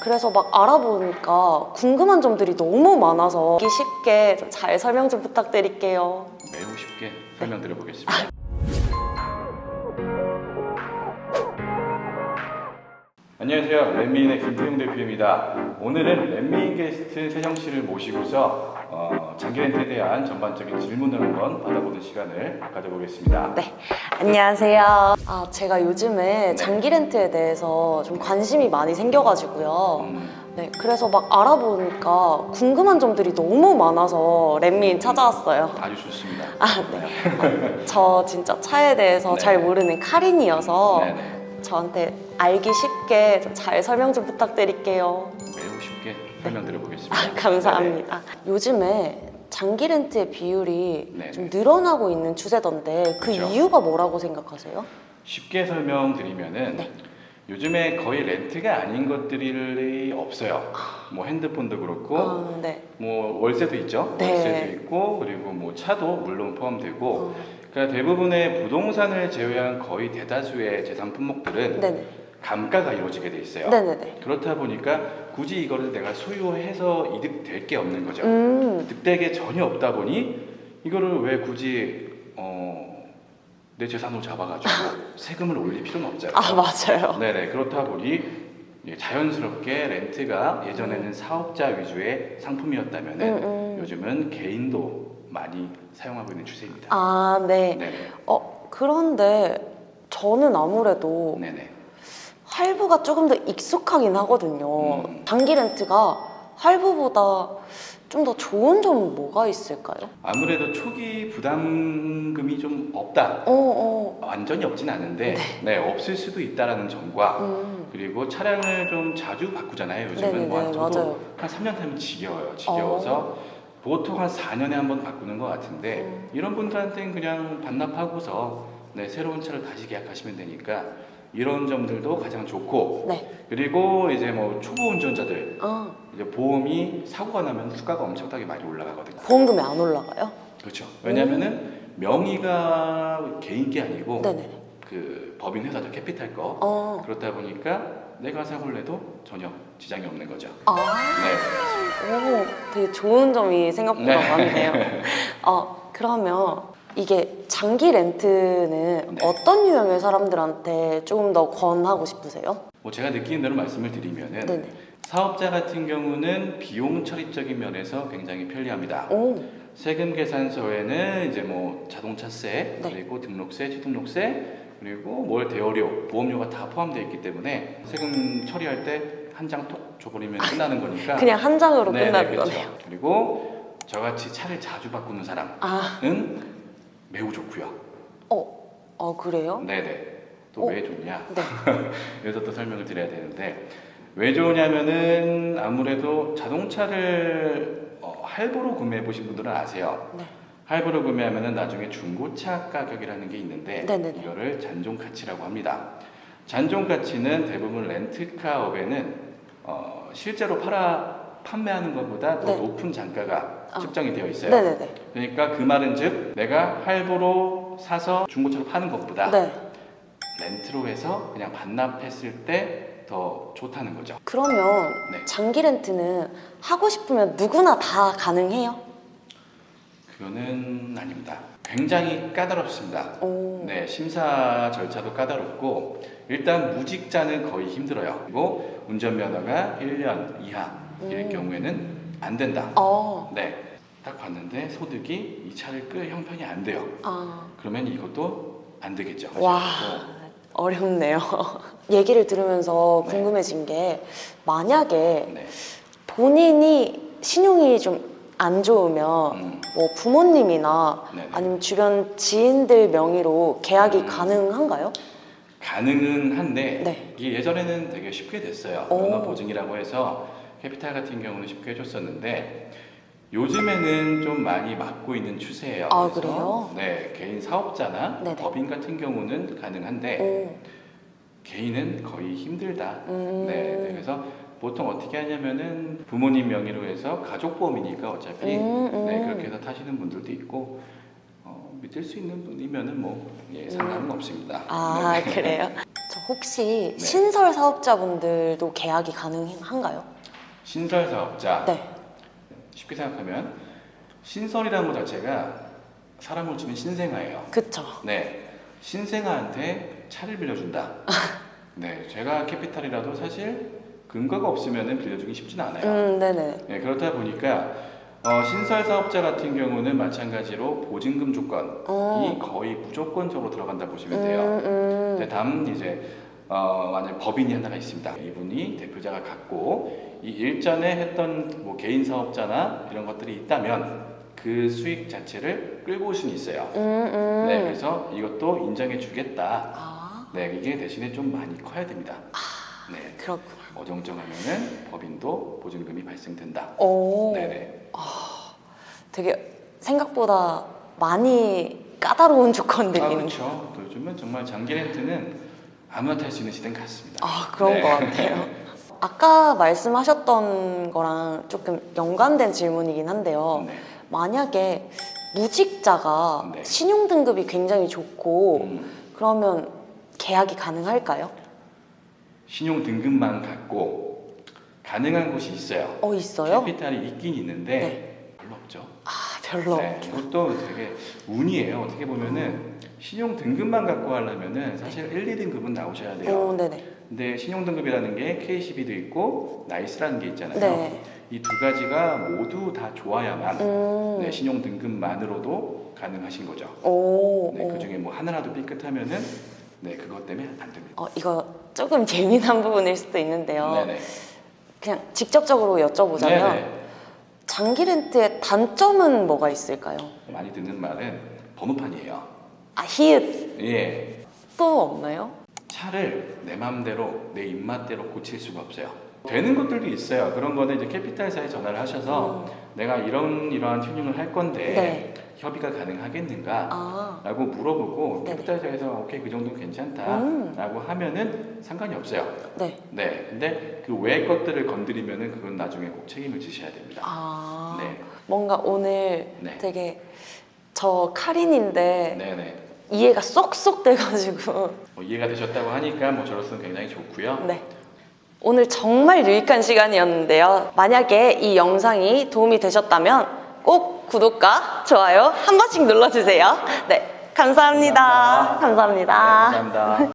그래서 막 알아보니까 궁금한 점들이 너무 많아서 듣기 쉽게 좀 잘 설명 좀 부탁드릴게요. 매우 쉽게 설명드려 보겠습니다. 안녕하세요. 렛미인의 김태용 대표입니다. 오늘은 렛미인 게스트 세정 씨를 모시고서 장기 렌트에 대한 전반적인 질문을 한번 받아보는 시간을 가져보겠습니다. 네, 안녕하세요. 제가 요즘에 장기 렌트에 대해서 좀 관심이 많이 생겨가지고요. 네, 그래서 막 알아보니까 궁금한 점들이 너무 많아서 렛미인 찾아왔어요. 아주 좋습니다. 네. 저 진짜 차에 대해서 네. 잘 모르는 카린이어서 네네. 저한테 알기 쉽게 좀 잘 설명 좀 부탁드릴게요. 매우 쉽게 설명드려 보겠습니다. 감사합니다. 요즘에 장기 렌트의 비율이 네네. 좀 늘어나고 있는 추세던데 그 그쵸. 이유가 뭐라고 생각하세요? 쉽게 설명드리면은 네. 요즘에 거의 렌트가 아닌 것들이 없어요. 뭐 핸드폰도 그렇고 네. 뭐 월세도 있죠. 네. 월세도 있고 그리고 뭐 차도 물론 포함되고 어. 그러니까 대부분의 부동산을 제외한 거의 대다수의 재산 품목들은 네네. 감가가 이루어지게 돼 있어요. 네네네. 그렇다 보니까 굳이 이거를 내가 소유해서 이득될 게 없는 거죠. 득되게 전혀 없다 보니 이거를 왜 굳이 내 재산으로 잡아가지고 세금을 올릴 필요는 없잖아요. 맞아요. 네네. 그렇다 보니 자연스럽게 렌트가 예전에는 사업자 위주의 상품이었다면은 요즘은 개인도 많이 사용하고 있는 추세입니다. 네. 네네. 그런데 저는 아무래도 네네. 할부가 조금 더 익숙하긴 하거든요. 음. 장기 렌트가 할부보다 좀 더 좋은 점은 뭐가 있을까요? 아무래도 초기 부담금이 좀 없다. 완전히 없진 않은데 네, 없을 수도 있다라는 점과 그리고 차량을 좀 자주 바꾸잖아요. 요즘은 네네네, 저도 맞아요. 한 3년 타면 지겨워요. 지겨워서 보통 한 4년에 한 번 바꾸는 것 같은데 이런 분들한테는 그냥 반납하고서 네, 새로운 차를 다시 계약하시면 되니까 이런 점들도 가장 좋고 네. 그리고 이제 뭐 초보 운전자들 아, 이제 보험이 사고가 나면 수가가 엄청나게 많이 올라가거든요. 보험금이 안 올라가요? 그렇죠. 왜냐면은 명의가 개인 게 아니고 네네. 그 법인 회사죠. 캐피탈 거. 그렇다 보니까 내가 사고를 내도 전혀 지장이 없는 거죠. 네. 되게 좋은 점이 생각보다 네. 많네요. 그러면 이게 장기 렌트는 네. 어떤 유형의 사람들한테 조금 더 권하고 싶으세요? 뭐 제가 느끼는 대로 말씀을 드리면은 네네. 사업자 같은 경우는 비용 처리적인 면에서 굉장히 편리합니다. 오, 세금 계산서에는 이제 뭐 자동차세, 네. 그리고 등록세, 취등록세, 그리고 월 대여료, 보험료가 다 포함되어 있기 때문에 세금 처리할 때 한 장 톡 줘버리면 끝나는 거니까 그냥 한 장으로 네네, 끝나는 그렇죠. 거네요. 그리고 저같이 차를 자주 바꾸는 사람은 매우 좋고요. 그래요? 네네. 또 어? 왜 좋냐? 네. 여기서 또 설명을 드려야 되는데 왜 좋으냐면은 아무래도 자동차를 할부로 구매해 보신 분들은 아세요. 네. 할부로 구매하면은 나중에 중고차 가격이라는 게 있는데 네네네. 이거를 잔존 가치라고 합니다. 잔존 가치는 대부분 렌트카업에는 실제로 판매하는 것보다 더 네. 높은 단가가 측정이 되어 있어요. 네네네. 그러니까 그 말은즉 내가 할부로 사서 중고차로 파는 것보다 네. 렌트로 해서 그냥 반납했을 때 더 좋다는 거죠. 그러면 네. 장기 렌트는 하고 싶으면 누구나 다 가능해요? 그거는 아닙니다. 굉장히 까다롭습니다. 오. 네, 심사 절차도 까다롭고 일단 무직자는 거의 힘들어요. 그리고 운전면허가 1년 이하일 경우에는 안 된다. 네, 딱 봤는데 소득이 이 차를 끌 형편이 안 돼요. 그러면 이것도 안 되겠죠. 와, 어렵네요. 얘기를 들으면서 네. 궁금해진 게 만약에 네. 본인이 신용이 좀 안 좋으면 뭐 부모님이나 네네. 아니면 주변 지인들 명의로 계약이 가능한가요? 가능은 한데 네. 이게 예전에는 되게 쉽게 됐어요. 면허 보증이라고 해서 캐피탈 같은 경우는 쉽게 해줬었는데 요즘에는 좀 많이 막고 있는 추세예요. 그래서 그래요? 네, 개인 사업자나 네네. 법인 같은 경우는 가능한데 개인은 거의 힘들다. 네, 그래서 보통 어떻게 하냐면은 부모님 명의로 해서 가족보험이니까 어차피 네, 그렇게 해서 타시는 분들도 있고 믿을 수 있는 분이면은 뭐 상관은 없습니다. 네. 그래요? 저 혹시 네. 신설 사업자분들도 계약이 가능한가요? 신설 사업자. 네. 쉽게 생각하면 신설이라는 것 자체가 사람으로 치면 신생아예요. 그쵸. 네. 신생아한테 차를 빌려준다. 네. 제가 캐피탈이라도 사실 근거가 없으면 빌려주기 쉽진 않아요. 네네. 네, 그렇다 보니까 신설 사업자 같은 경우는 마찬가지로 보증금 조건이 거의 무조건적으로 들어간다 보시면 돼요. 네, 다음 이제 만약 법인이 하나가 있습니다. 이분이 대표자가 갖고 이 일전에 했던 뭐 개인 사업자나 이런 것들이 있다면 그 수익 자체를 끌고 올 수는 있어요. 네, 그래서 이것도 인정해 주겠다. 아, 네, 이게 대신에 좀 많이 커야 됩니다. 네, 그렇구나. 어정쩡하면은 법인도 보증금이 발생된다. 오. 네네. 되게 생각보다 많이 까다로운 아, 조건들이네요. 그렇죠. 또 요즘은 정말 장기 렌트는 아무나 탈 수 있는 시대인 것 같습니다. 아, 그런 네. 것 같아요. 아까 말씀하셨던 거랑 조금 연관된 질문이긴 한데요. 네. 만약에 무직자가 네. 신용등급이 굉장히 좋고 음, 그러면 계약이 가능할까요? 신용 등급만 갖고 가능한 곳이 있어요. 있어요? 캐피탈이 있긴 있는데 네. 별로 없죠. 아, 별로. 네, 이것도 되게 운이에요. 어떻게 보면은 신용 등급만 갖고 하려면은 사실 1, 2등급은 나오셔야 돼요. 네네. 근데 신용 등급이라는 게 KCB도 있고 나이스라는 게 있잖아요. 네. 이 두 가지가 모두 다 좋아야만 네, 음. 신용 등급만으로도 가능하신 거죠. 오. 네, 그 중에 뭐 하나라도 삐끗하면은 네, 그것 때문에 안 됩니다. 이거 조금 재미난 부분일 수도 있는데요. 네네. 그냥 직접적으로 여쭤보자면 네네. 장기 렌트의 단점은 뭐가 있을까요? 많이 듣는 말은 번호판이에요. 아, 히읗 예. 또 없나요? 차를 내 마음대로 내 입맛대로 고칠 수가 없어요. 되는 것들도 있어요. 그런 거는 이제 캐피탈사에 전화를 하셔서 내가 이러한 튜닝을 할 건데 네. 협의가 가능하겠는가? 아, 라고 물어보고 네네. 캐피탈사에서 오케이 그 정도는 괜찮다 라고 하면은 상관이 없어요. 네. 네, 근데 그 외의 것들을 건드리면은 그건 나중에 꼭 책임을 지셔야 됩니다. 아, 네. 뭔가 오늘 네. 되게 저 카린인데 네네. 이해가 쏙쏙 돼가지고 뭐 이해가 되셨다고 하니까 뭐 저로서는 굉장히 좋고요. 네. 오늘 정말 유익한 시간이었는데요. 만약에 이 영상이 도움이 되셨다면 꼭 구독과 좋아요 한 번씩 눌러주세요. 네, 감사합니다. 감사합니다. 네, 감사합니다.